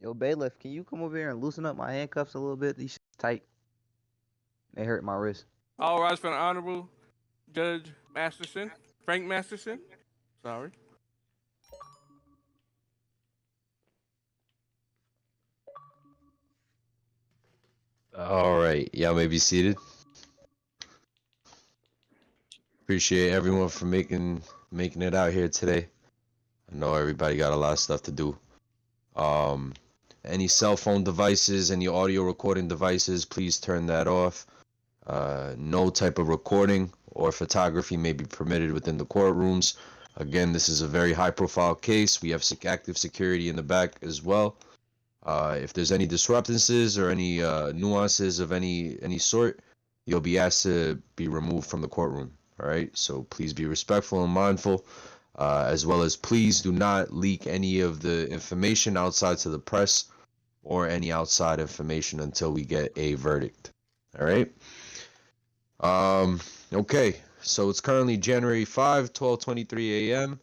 Yo, bailiff, can you come over here and loosen up my handcuffs a little bit? These shit's tight. They hurt my wrist. All rise for the Honorable Judge Masterson, Frank Masterson. Sorry. All right, y'all may be seated. Appreciate everyone for making it out here today. I know everybody got a lot of stuff to do. Any cell phone devices, any audio recording devices, please turn that off. No type of recording or photography may be permitted within the courtrooms. Again, this is a very high-profile case. We have active security in the back as well. If there's any disruptances or any nuances of any sort, you'll be asked to be removed from the courtroom. All right, so please be respectful and mindful, as well as please do not leak any of the information outside to the press or any outside information until we get a verdict. All right. Okay, so it's currently January 5, 12:23 a.m.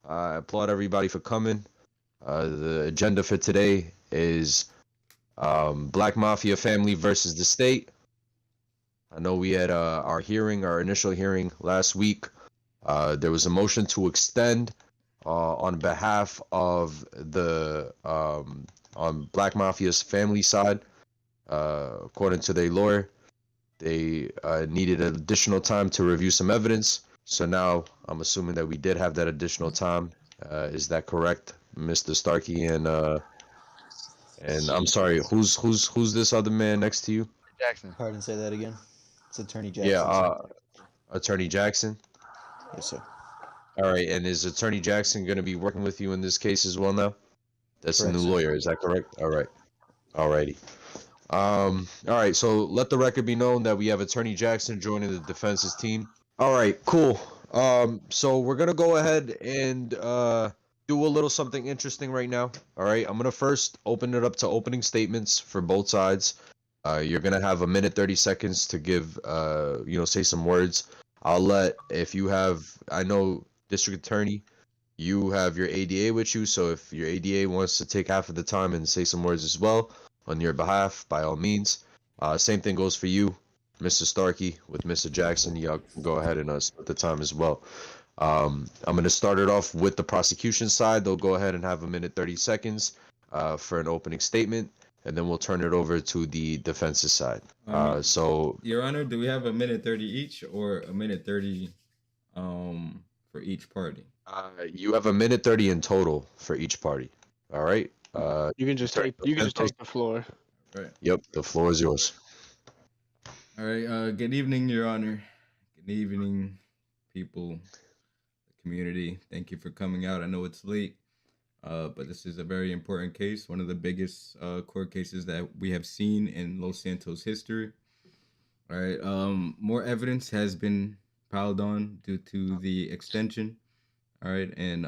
I applaud everybody for coming. The agenda for today is Black Mafia family versus the state. I know we had our initial hearing last week. There was a motion to extend on behalf of the on Black Mafia's family side. According to their lawyer, they needed additional time to review some evidence. So now I'm assuming that we did have that additional time. Is that correct, Mr. Starkey? And I'm sorry, who's this other man next to you? Jackson. Pardon, say that again. It's Attorney Jackson. Yeah, Attorney Jackson. Yes, sir. All right, and is Attorney Jackson going to be working with you in this case as well now? That's Correct, a new sir. lawyer, is that correct? All right. Alrighty. All right, so let the record be known that we have Attorney Jackson joining the defense's team. All right, cool. So we're going to go ahead and do a little something interesting right now. All right, I'm going to first open it up to opening statements for both sides. You're going to have 1:30 seconds to give, say some words. I'll let, if you have, I know, District Attorney, you have your ADA with you, so if your ADA wants to take half of the time and say some words as well on your behalf, by all means. Same thing goes for you, Mr. Starkey, with Mr. Jackson. Y'all can go ahead and split the time as well. I'm going to start it off with the prosecution side. They'll go ahead and have 1:30 seconds for an opening statement, and then we'll turn it over to the defense's side. So, Your Honor, do we have 1:30 each or 1:30 for each party? you have 1:30 in total for each party. All right. You can just take the floor. Right. Yep, the floor is yours. All right. Good evening, Your Honor. Good evening, people, the community. Thank you for coming out. I know it's late, but this is a very important case, one of the biggest court cases that we have seen in Los Santos history. All right. More evidence has been piled on due to the extension. All right. And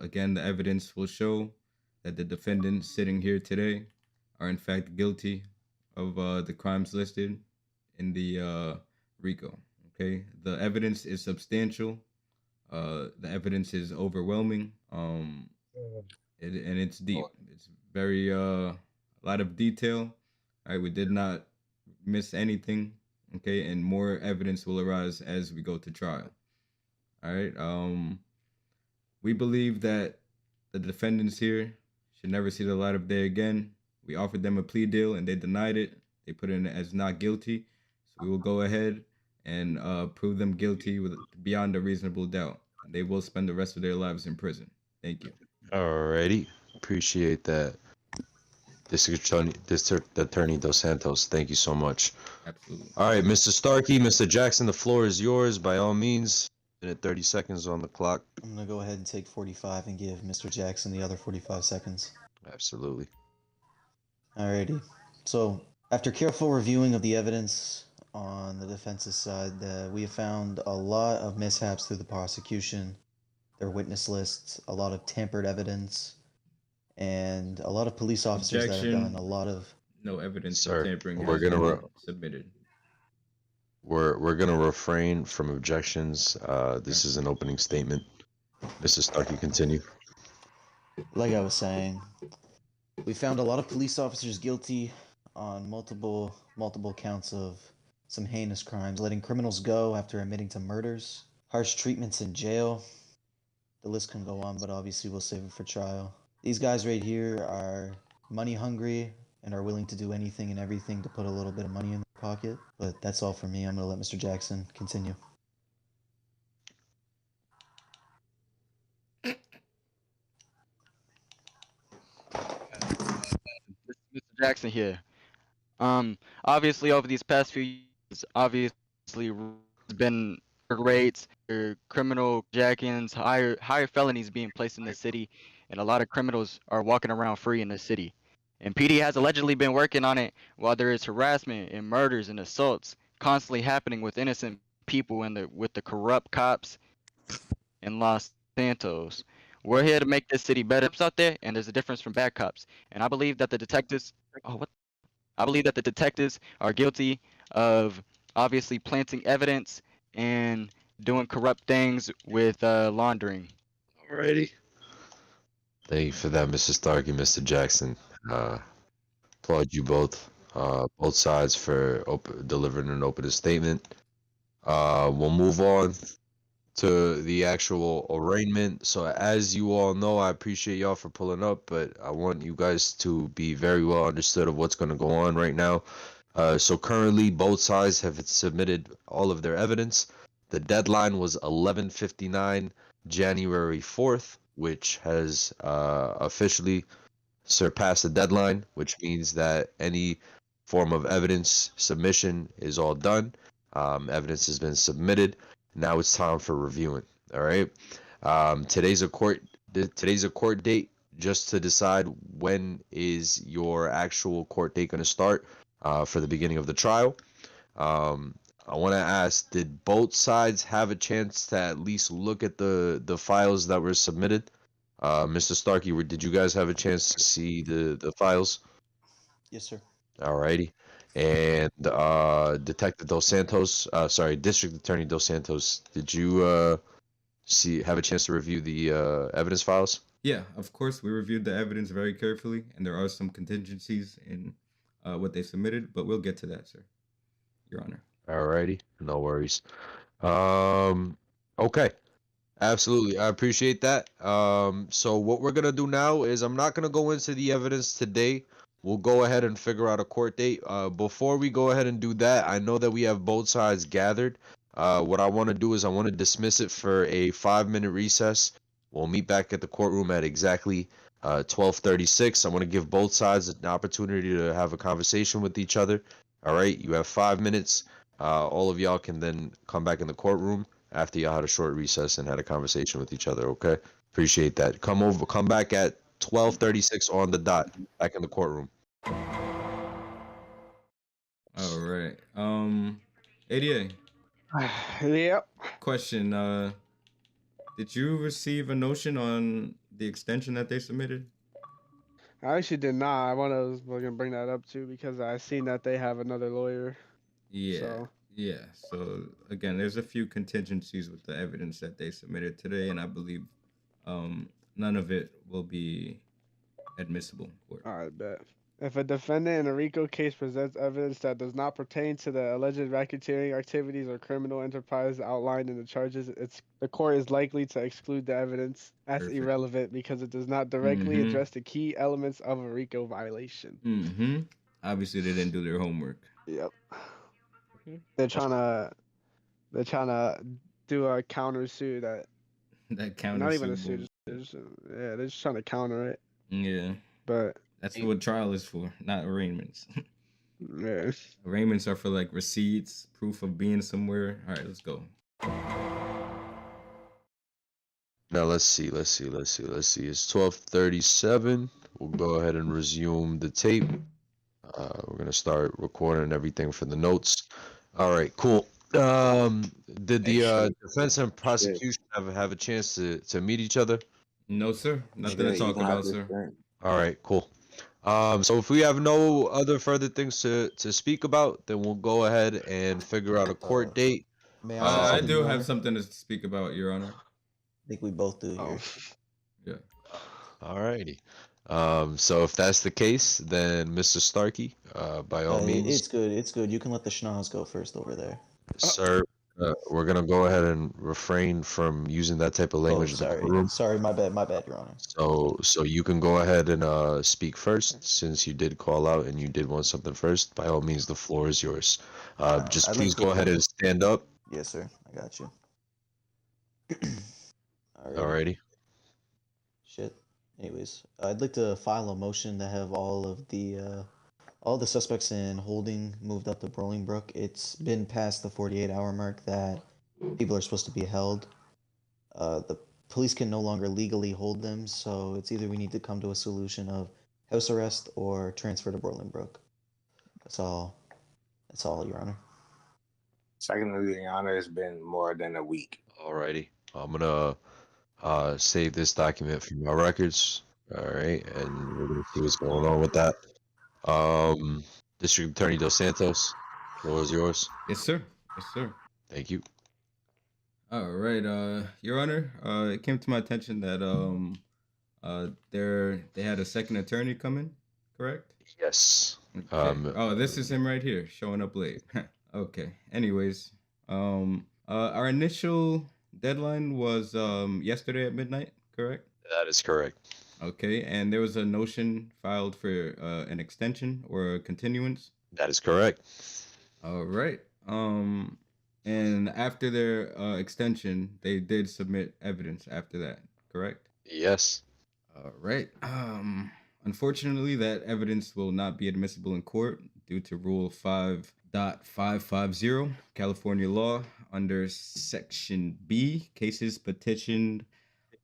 again, the evidence will show that the defendants sitting here today are in fact guilty of the crimes listed in the RICO. Okay. The evidence is substantial. The evidence is overwhelming. And it's deep. It's very a lot of detail. All right. We did not miss anything. Okay. And more evidence will arise as we go to trial. All right. We believe that the defendants here should never see the light of day again. We offered them a plea deal and they denied it. They put in as not guilty. So we will go ahead and prove them guilty beyond a reasonable doubt. They will spend the rest of their lives in prison. Thank you. Alrighty. Appreciate that. District Attorney Dos Santos, thank you so much. Absolutely. All right, Mr. Starkey, Mr. Jackson, the floor is yours. By all means, 30 seconds on the clock. I'm going to go ahead and take 45 and give Mr. Jackson the other 45 seconds. Absolutely. Alrighty. So, after careful reviewing of the evidence on the defense's side, we have found a lot of mishaps through the prosecution, their witness lists, a lot of tampered evidence, and a lot of police officers that have done a lot of... No evidence Sir, of tampering we're has gonna been submitted. We're gonna refrain from objections. This is an opening statement. Mr. Starkey, continue. Like I was saying, We found a lot of police officers guilty on multiple counts of some heinous crimes, letting criminals go after admitting to murders, harsh treatments in jail. The list can go on, but obviously we'll save it for trial. These guys right here are money hungry and are willing to do anything and everything to put a little bit of money in their pocket. But that's all for me. I'm gonna let Mr. Jackson continue. Mr. Jackson here. Obviously over these past few years, obviously there's been rates, criminal jackings, higher felonies being placed in the city, and a lot of criminals are walking around free in the city. And PD has allegedly been working on it while there is harassment and murders and assaults constantly happening with innocent people with the corrupt cops in Los Santos. We're here to make this city better out there, and there's a difference from bad cops. And I believe that the detectives I believe that the detectives are guilty of obviously planting evidence and doing corrupt things with laundering. Alrighty. Thank you for that, Mr. Starkey, Mr. Jackson. Applaud you both sides for delivering an open statement. We'll move on to the actual arraignment. So as you all know, I appreciate y'all for pulling up, but I want you guys to be very well understood of what's going to go on right now. So currently both sides have submitted all of their evidence. The deadline was 11:59 January 4th, which has officially surpassed the deadline, which means that any form of evidence submission is all done. Evidence has been submitted. Now it's time for reviewing. All right. Today's a court date just to decide when is your actual court date going to start for the beginning of the trial. I want to ask, did both sides have a chance to at least look at the files that were submitted? Mr. Starkey, did you guys have a chance to see the files? Yes, sir. Alrighty. And Detective Dos Santos, District Attorney Dos Santos, did you have a chance to review the evidence files? Yeah, of course, we reviewed the evidence very carefully, and there are some contingencies in what they submitted, but we'll get to that, sir, Your Honor. Alrighty, no worries. Okay, absolutely, I appreciate that. So what we're gonna do now is I'm not gonna go into the evidence today. We'll go ahead and figure out a court date. Before we go ahead and do that, I know that we have both sides gathered. What I want to do is I want to dismiss it for a 5-minute recess. We'll meet back at the courtroom at exactly 12:36. I want to give both sides an opportunity to have a conversation with each other. All right, you have 5 minutes. All of y'all can then come back in the courtroom after y'all had a short recess and had a conversation with each other. Okay, appreciate that. Come back at 12:36 on the dot, back in the courtroom. All right. ADA. Yep. Question. Did you receive a notion on the extension that they submitted? I actually did not. I was gonna bring that up too because I seen that they have another lawyer. Yeah. So. Yeah. So again, there's a few contingencies with the evidence that they submitted today, and I believe none of it will be admissible in court. All right, bet. If a defendant in a RICO case presents evidence that does not pertain to the alleged racketeering activities or criminal enterprise outlined in the charges, the court is likely to exclude the evidence as Perfect. irrelevant because it does not directly address the key elements of a RICO violation. Obviously, they didn't do their homework. Yep. They're trying to do a countersuit that counter. Not even a suit. They're just trying to counter it. Yeah. But that's what trial is for, not arraignments. Yeah. Arraignments are for like receipts, proof of being somewhere. All right, let's go. Now let's see. It's 12:37. We'll go ahead and resume the tape. We're gonna start recording everything for the notes. All right, cool. Did the defense and prosecution have a chance to meet each other? No, sir. Nothing to talk about, sir. All right, cool. So if we have no other further things to speak about, then we'll go ahead and figure out a court date. May I do have something to speak about, Your Honor. I think we both do here. Yeah. All righty. So if that's the case, then Mr. Starkey, by all means, It's good. It's good. You can let the schnoz go first over there. sir, we're gonna go ahead and refrain from using that type of Oh, language in the sorry. courtroom. Sorry, my bad, Your Honor. So you can go ahead and speak first, since you did call out and you did want something first. By all means, the floor is yours. Just I'd please like go to- ahead and stand up. Yes, sir. I got you. Alrighty. Alrighty. Shit. Anyways, I'd like to file a motion to have all the suspects in holding moved up to Bolingbrook. It's been past the 48-hour mark that people are supposed to be held. The police can no longer legally hold them, so it's either we need to come to a solution of house arrest or transfer to Bolingbrook. That's all. That's all, Your Honor. Secondly, Your Honor, it's been more than a week. Alrighty. I'm gonna save this document for my records. Alright, and we're gonna see what's going on with that. District Attorney Dos Santos, floor is yours. Yes, sir. Yes, sir. Thank you. All right, Your Honor, it came to my attention that they had a second attorney come in, correct? Yes. Okay. Oh, this is him right here, showing up late. Okay. Anyways, our initial deadline was yesterday at midnight, correct? That is correct. Okay, and there was a motion filed for an extension or a continuance. That is correct. All right. And after their extension, they did submit evidence after that, correct? Yes. All right. Unfortunately, that evidence will not be admissible in court due to Rule 5.550 California law under Section B. Cases petitioned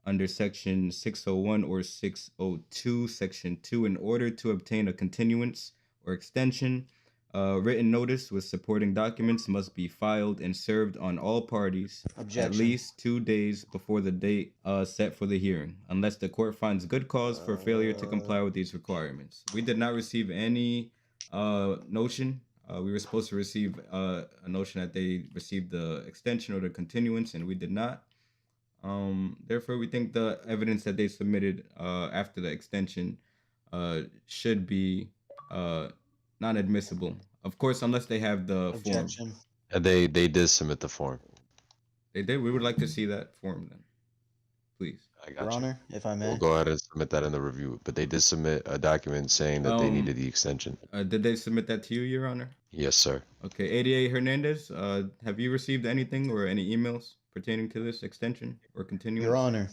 under Section 601 or 602, Section 2, in order to obtain a continuance or extension. Written notice with supporting documents must be filed and served on all parties at Objection. least 2 days before the date set for the hearing, unless the court finds good cause for failure to comply with these requirements. We did not receive any notion. We were supposed to receive a notion that they received the extension or the continuance, and we did not. Therefore, we think the evidence that they submitted after the extension should be not admissible. Of course, unless they have the form. Objection. They did submit the form. They did. We would like to see that form then, please. I got Your you. Honor, if I may. We'll go ahead and submit that in the review. But they did submit a document saying that they needed the extension. Did they submit that to you, Your Honor? Yes, sir. Okay, ADA Hernandez, have you received anything or any emails pertaining to this extension or continuance? Your Honor.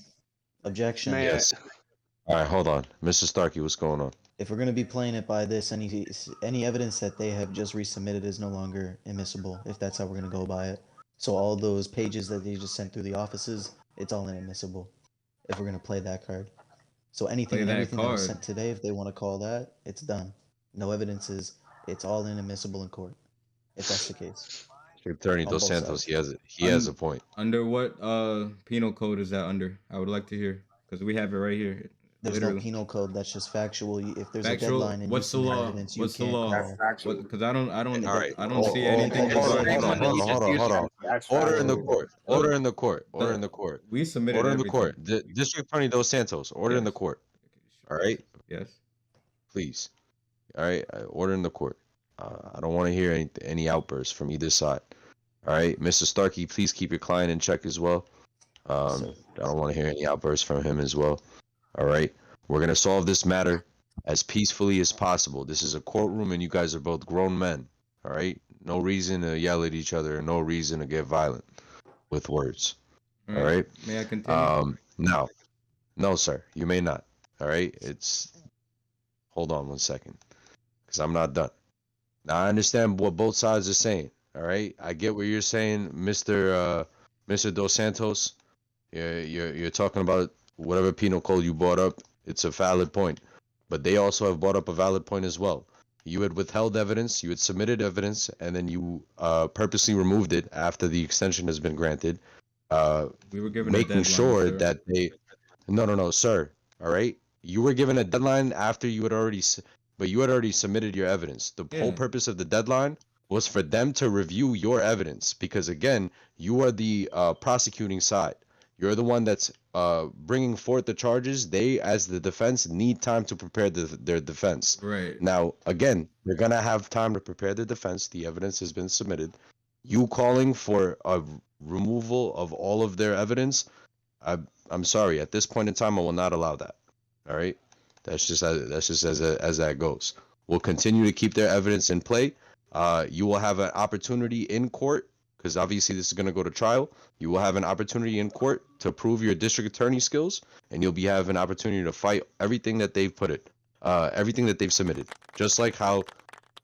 Objection. May I- Yes. All right, hold on. Mr. Starkey, what's going on? If we're going to be playing it by this, any evidence that they have just resubmitted is no longer admissible, if that's how we're going to go by it. So all those pages that they just sent through the offices, it's all inadmissible, if we're going to play that card. So anything Play and that everything that was card. sent today, if they want to call that, it's done. No evidences. It's all inadmissible in court, if that's the case. Attorney On Dos both Santos, sides. he has a point. Under what penal code is that under? I would like to hear, because we have it right here. There's Literally. no penal code. That's just factual. If there's Factual. a deadline and What's the you submit law? evidence, you What's the can't law? That's call. factual. Because I don't All right. I don't see anything. Hold on, regarding hold on, that. hold on. That's Order in the factual. court. Order in the court. Order in the court. We submitted Order in the everything. court. District Attorney Dos Santos, order in the Yes. court. All right, Yes. please. All right, order in the court. I don't want to hear any outbursts from either side. All right, Mr. Starkey, please keep your client in check as well. Sir. I don't want to hear any outbursts from him as well. All right, we're gonna solve this matter as peacefully as possible. This is a courtroom, and you guys are both grown men. All right, no reason to yell at each other, no reason to get violent with words. All right. May I continue? No, sir, you may not. All right, hold on 1 second, because I'm not done. Now I understand what both sides are saying. All right, I get what you're saying, Mr. Dos Santos. You're talking about whatever penal code you brought up. It's a valid point, but they also have brought up a valid point as well. You had withheld evidence, you had submitted evidence, and then you purposely removed it after the extension has been granted. We were given a Making deadline, sure sir. that they no, sir. All right, you were given a deadline after you had already submitted your evidence. The whole Yeah. purpose of the deadline was for them to review your evidence, because again, you are the prosecuting side. You're the one that's bringing forth the charges. They, as the defense, need time to prepare their defense. Right. Now, again, they're gonna have time to prepare their defense. The evidence has been submitted. You calling for a removal of all of their evidence, I'm sorry. At this point in time, I will not allow that. All right, that's just as that goes. We'll continue to keep their evidence in play. You will have an opportunity in court, because obviously this is going to go to trial. You will have an opportunity in court to prove your district attorney skills, and you'll have an opportunity to fight everything that they've everything that they've submitted, just like how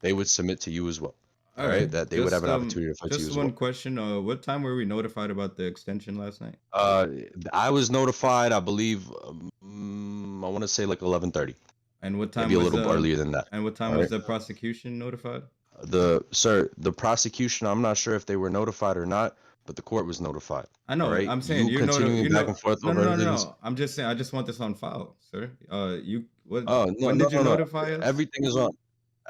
they would submit to you as well. All right, that they would have an opportunity to fight you as well. Just one question. What time were we notified about the extension last night? I was notified, I believe, I want to say like 11:30. And what time? Maybe a little earlier than that. And what time was the prosecution notified? The prosecution, I'm not sure if they were notified or not, but the court was notified. I know. Right? I'm saying you continuing back and forth over evidence. No. I'm just saying. I just want this on file, sir. When No, did you notify us?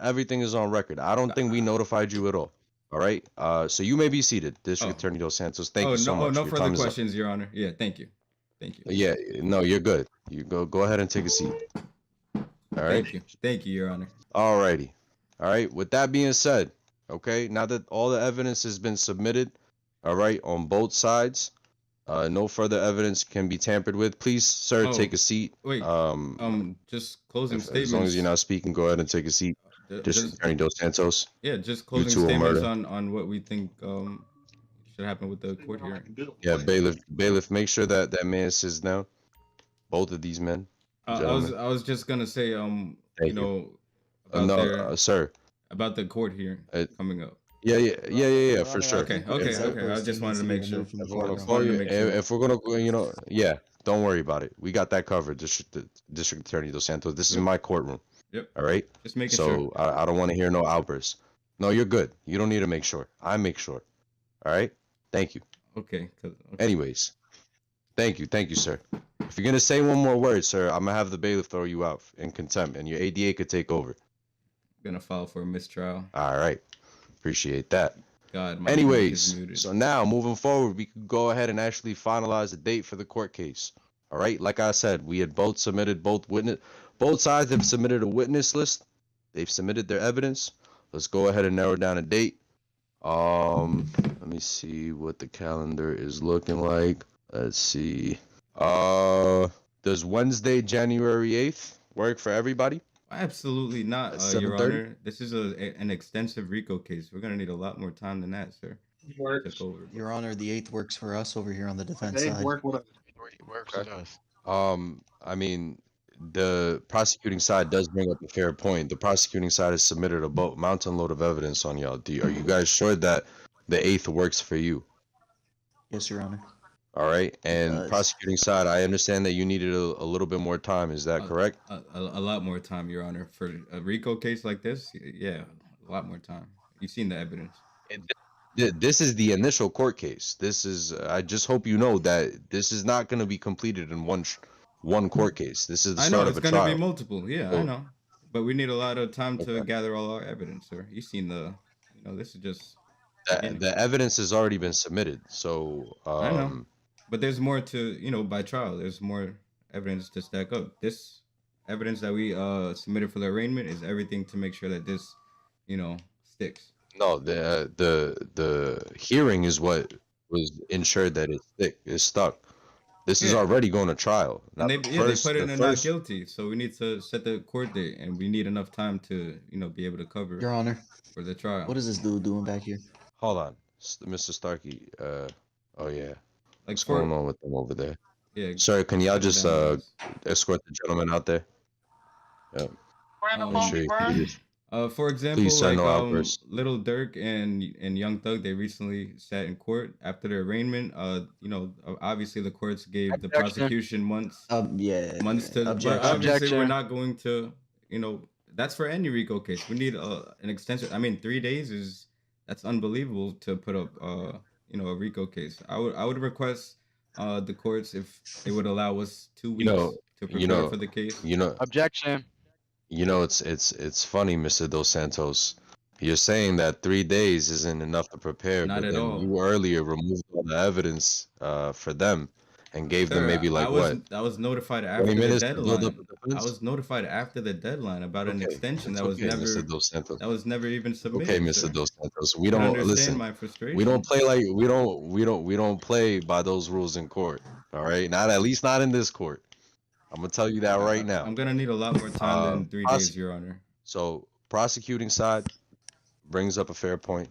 Everything is on record. I don't think we notified you at all. All right. So you may be seated, District Attorney Dos Santos. Thank you so much. No Your further time is up. questions, Your Honor. Yeah, thank you. Yeah, no, you're good. You go ahead and take a seat. All right. Thank you, Your Honor. All righty. All right. With that being said, okay, now that all the evidence has been submitted, all right, on both sides, no further evidence can be tampered with. Please, sir, take a seat. Wait. Just closing statements. As long as you're not speaking, go ahead and take a seat. District Attorney Dos Santos. Yeah, just closing statements on what we think should happen with the court hearing. Yeah, bailiff, make sure that man sits down. Both of these men. I was just gonna say, sir, about the court hearing coming up. Yeah, for sure. Okay. I just wanted to make sure. If we're gonna, don't worry about it. We got that covered. District Attorney Dos Santos. This is my courtroom. Yep. All right. Just making sure. So I don't want to hear no outbursts. No, you're good. You don't need to make sure. I make sure. All right. Thank you. Okay. Anyways, thank you, sir. If you're gonna say one more word, sir, I'm gonna have the bailiff throw you out in contempt, and your ADA could take over. I'm gonna file for a mistrial. All right. Appreciate that. God. Anyways, so now moving forward, we could go ahead and actually finalize the date for the court case. All right. Like I said, we had both submitted both sides have submitted a witness list. They've submitted their evidence. Let's go ahead and narrow down a date. Let me see what the calendar is looking like. Let's see. Does Wednesday, January 8th work for everybody? Absolutely not, Your Honor. This is an extensive RICO case. We're gonna need a lot more time than that, sir. Your Honor, the 8th works for us over here on the defense side. Works with us. I mean, the prosecuting side does bring up a fair point. The prosecuting side has submitted a mountain load of evidence on y'all. Are you guys sure that the 8th works for you? Yes, Your Honor. All right. And prosecuting side, I understand that you needed a little bit more time. Is that correct? A lot more time, Your Honor. For a RICO case like this, yeah, a lot more time. You've seen the evidence. This is the initial court case. I just hope you know that this is not going to be completed in one court case. This is the start of a trial. I know it's going to be multiple. Yeah, I know. But we need a lot of time to gather all our evidence, sir. You've seen this is just... The evidence has already been submitted, so... I know. But there's more to, by trial. There's more evidence to stack up. This evidence that we submitted for the arraignment is everything to make sure that this, sticks. No, the hearing is what was ensured that it's stuck. This is already going to trial. And they put it in not guilty, so we need to set the court date, and we need enough time to, be able to cover. Your Honor. For the trial. What is this dude doing back here? Hold on, Mr. Starkey. Oh yeah. Like what's going on with them over there? Yeah. Sir, can y'all just escort the gentleman out there? Yeah. For example, please, sir, Little Dirk and Young Thug, they recently sat in court after the arraignment. Obviously the courts gave the prosecution months. Months to. But obviously we're not going to. That's for any RICO case. We need an extension. 3 days that's unbelievable to put up. A RICO case. I would request the courts if they would allow us 2 weeks to prepare for the case. Objection. It's funny, Mr. Dos Santos. You're saying that 3 days isn't enough to prepare, Not but at then all. you earlier removed all the evidence for them, and gave them Sir, maybe like I was notified after 20 the minutes to build up deadline. the defense? I was notified after the deadline about an Okay, extension it's that was okay, never Mr. Dos Santos. even Okay, submitted, Mr. sir. Dos Santos. We You can don't understand listen. my We frustration. don't play like we don't play by those rules in court. All right, not at least not in this court. I'm gonna tell you that right now. I'm gonna need a lot more time than 3 days, Your Honor. So prosecuting side brings up a fair point.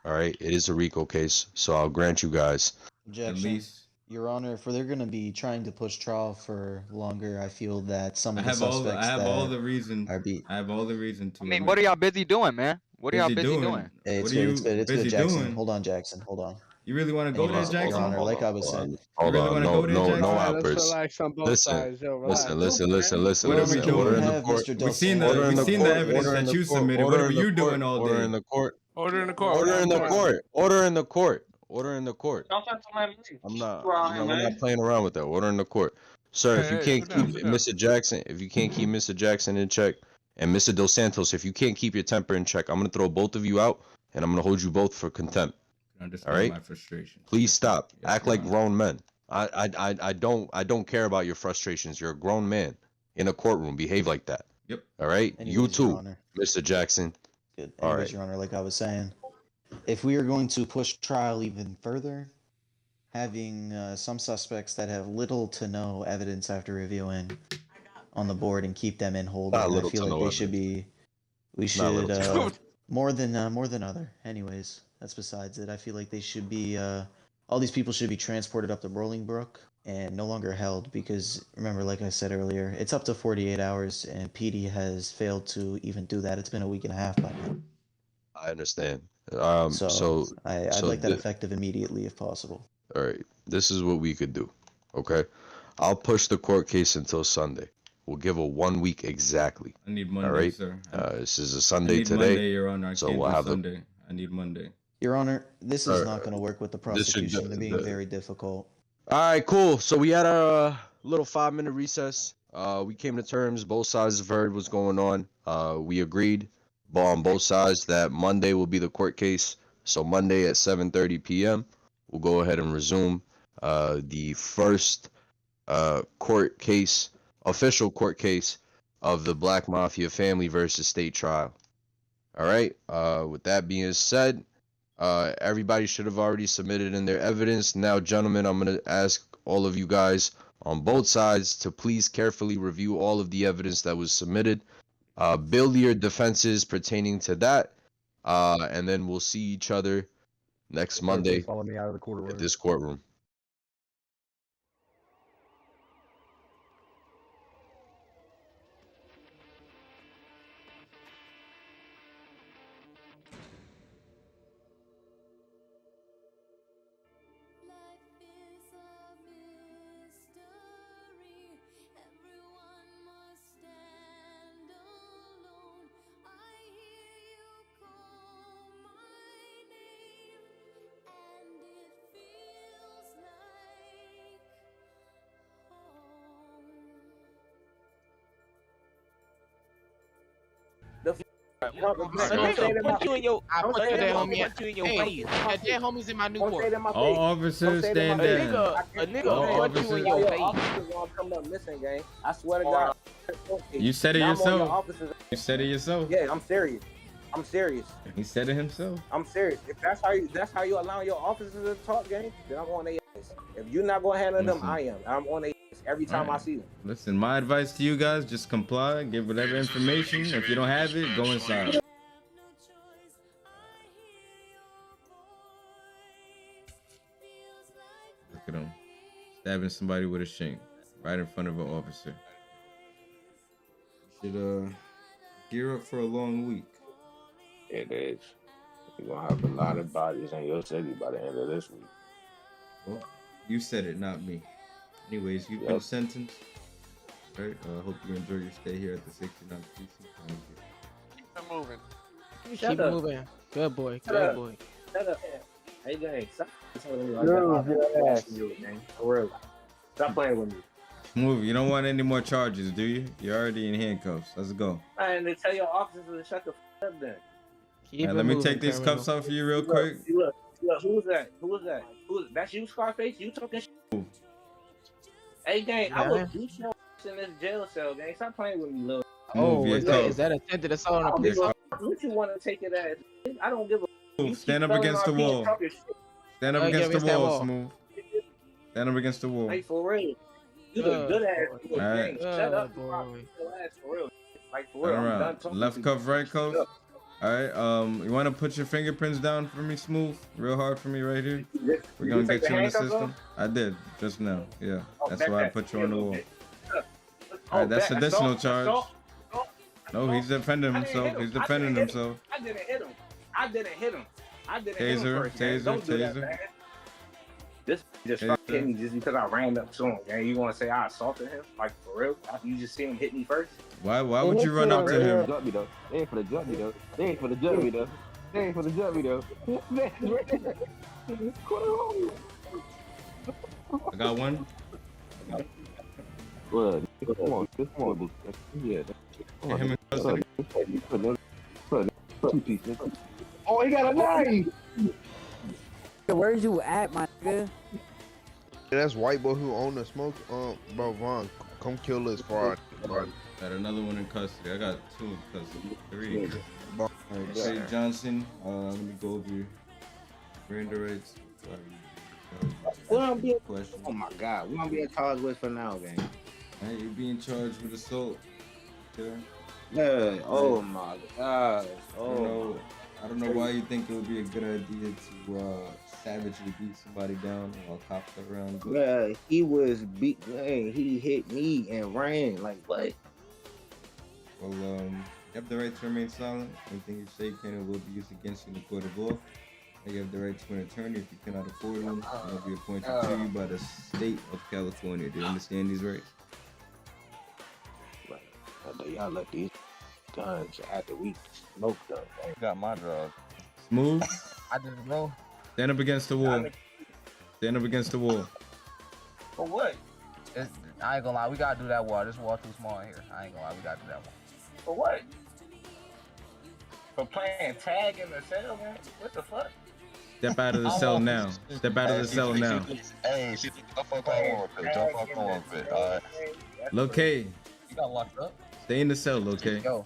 All right, it is a RICO case, so I'll grant you guys. Objection. least- Your Honor, if they're going to be trying to push trial for longer, I feel that some I of the have all suspects I have that all the reason. are be. I have all the reason to. I mean, what are y'all busy doing, man? What are y'all busy doing? Hey, it's What are good. you It's good. It's busy good, Jackson. doing? Hold on, Jackson. Hold on. You really want to go there, Anyways, Your Jackson? Honor, like I was saying. Hold really on, wanna no, go there, no, Jackson? no Alright, let's outbursts. relax on both Listen, sides. Yo, relax. listen. What are we Listen. doing? Order in the Have court. Mr. Dos We've seen Santos. Order in the the court. evidence Order in that the you court. submitted. Order What were in the you court. doing all Order day? in the court. Order in the court. Order in the Come on. court. Order in the court. Order in the court. Don't talk to my man. We're not playing around with that. Order in the court. Sir, if you Hey, can't sit down, keep sit down. Mr. Jackson, if you can't keep Mr. Jackson in check, and Mr. Dos Santos, if you can't keep your temper in check, I'm gonna throw both of you out, and I'm gonna hold you both for contempt. Understand All right? my frustration. Please stop. Yes, Act Your like Honor. grown men. I don't care about your frustrations. You're a grown man in a courtroom. Behave like that. Yep. All right. Anyways, You Your too, Honor. Mr. Jackson. Good. All Anyways, right. Your Honor, like I was saying, if we are going to push trial even further, having some suspects that have little to no evidence after reviewing on the board and keep them in hold, Not I little feel to like no they should evidence. be. We Not little should to no more than other. Anyways, that's besides it. I feel like they should be. All these people should be transported up to Bolingbrook and no longer held because remember, like I said earlier, it's up to 48 hours and PD has failed to even do that. It's been a week and a half by now. I understand. So I'd so like that the- effective immediately if possible. All right. This is what we could do. Okay. I'll push the court case until Sunday. We'll give a 1 week exactly. I need Monday, All right. sir. This is a I Sunday need today. Monday, Your Honor. I so can't we'll do have the- Sunday. I need Monday. Your Honor, this is not going to work with the this should prosecution. They're being the- very difficult. All right, cool. So we had a little 5-minute recess. We came to terms. Both sides have heard what's going on. We agreed on both sides that Monday will be the court case. So Monday at 7:30 p.m. we'll go ahead and resume the first court case, official court case of the Black Mafia family versus state trial. All right. With that being said, everybody should have already submitted in their evidence. Now, gentlemen, I'm going to ask all of you guys on both sides to please carefully review all of the evidence that was submitted. Build your defenses pertaining to that. And then we'll see each other next Monday Follow me out of the courtroom. at this courtroom. A nigga punch you in your. I punch that homie in your face. That homie's in my new court. All officers stand down. A nigga punch you in your face. I swear to God. You said it Now I'm on your yourself. officers. You said it yourself. Yeah, I'm serious. I'm serious. He said it himself. I'm serious. If that's how you allow your officers to talk, gang, then I'm on their ass. If you're not gonna handle them, Listen. I am. I'm on their ass every time I Alright. see them. Listen, my advice to you guys, just comply, give whatever information. If you don't have it, go inside. Look at him. Stabbing somebody with a shank right in front of an officer. Should gear up for a long week. It is. You're gonna have a lot of bodies in your city by the end of this week. Well, you said it, not me. Anyways, you've been sentenced. Right? I hope you enjoy your stay here at the 69th precinct. Keep it moving. Keep moving. Good boy. Good boy. Shut up. Hey, gang, stop telling me like that. For real. Stop playing with me. Move. You don't want any more charges, do you? You're already in handcuffs. Let's go. Man, they tell your officers to shut the f up then. Keep Now, it let me moving, take these criminal. cuffs off for you real quick. Look, who's that? That's you, Scarface? You talking shit? Hey, gang, I Yeah. will beat your ass in this jail cell, gang. Stop playing with me, little. Oh, Move, is yeah, that attempted assault on I a don't police give a officer? fuck what you want to take it as. I don't give a. You Move. keep Stand up spelling against the RP and wall. talking shit. Stand up Yeah, against the against that wall, wall. Smooth. Stand up against the wall. Like, for real. You the Good good ass boy. boy, Alright. gang. Shut up. Good You boy. your ass for real. Like, for Turn real. I'm done around. talking Left to cuff, you. right cuff. Shut up. Alright, you wanna put your fingerprints down for me, Smooth? Real hard for me right here. Did We're you gonna take get the you in the handcuffs system. off? I did, just now. Yeah. Oh, That's back why I that. put you on the Yeah, wall. okay. Oh, Alright, that's back. additional Assault, charge. assault, assault, No, he's assault. defending I didn't himself. hit him. He's I defending didn't hit him. himself. I didn't hit him. I didn't hit him. I didn't hit him Taser, first, gang. taser, Don't do that, taser. man. This just Taser. fucking hit me just because I ran up to him, gang. You want to say I assaulted him? Like, for real? You just see him hit me first? Why would you run up to him? Jump me though. They ain't for the jump me though. They ain't for the jump me though. They ain't for the jump me though. I got one. Look, come on, come on, yeah. Get him in custody. Oh, he got a knife. Where you at, my nigga? That's white boy who own the smoke. Bro, Vaughn, come kill us for our. Got another one in custody. I got two in custody. Three. Bro, Hey Johnson, let me go over your Miranda rights. What I'm being, Question. oh my God, what I'm being charged with for now, gang? Hey, you're being charged with assault. Killer. Yeah, oh my God. I don't know why you think it would be a good idea to savagely beat somebody down while cops are around. But Yeah, he was beat. Man, he hit me and ran. Like what? well, you have the right to remain silent. Anything you say can and will be used against you in the court of law. You have the right to an attorney if you cannot afford one. It will be appointed to you by the state of California. Do you understand these rights? Y'all let these guns after we smoked though. Got my drug. Smooth. I just know. Stand up against the wall. Stand up against the wall. For what? I ain't gonna lie, we gotta do that wall. This wall too small in here. I ain't gonna lie, we gotta do that wall. For what? For playing tag in the cell, man? What the fuck? Step out of the cell now. Step out of the cell now. Hey, don't fuck on with it. Don't fuck on with it. Alright. Lokay, You got locked up? stay in the cell, Lokay. Yo,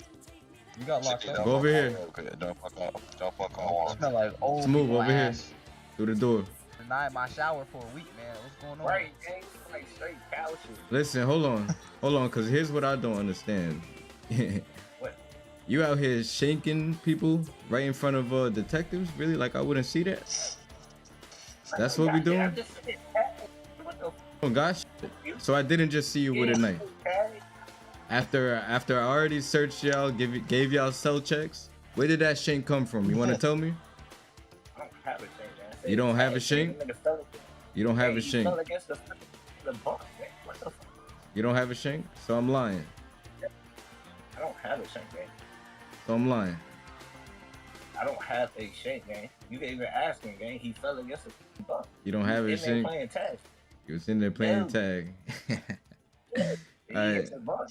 you got locked up. Go over here. Don't fuck on. Don't fuck on. Smell like old Smooth people over here. ass. Through the door. Denied my shower for a week, man. What's going on? Right, gang. Like straight couches. Listen, hold on, cause here's what I don't understand. What? You out here shanking people right in front of detectives? Really? Like I wouldn't see that? That's what we doing? Oh gosh. So I didn't just see you with a knife. After I already searched y'all, gave y'all cell checks. Where did that shank come from? You want to tell me? I don't have a shank, man. You don't have a shank? You don't have a He shank. fell against the bunk, man. What the fuck? You don't have a shank? So I'm lying. I don't have a shank, man. So I'm lying. I don't have a shank, man. You can even ask him, gang. He fell against the bunk. You don't have a He's in there shank? playing tag. You was in there playing tag. Yeah. He Alright. hit the bunk.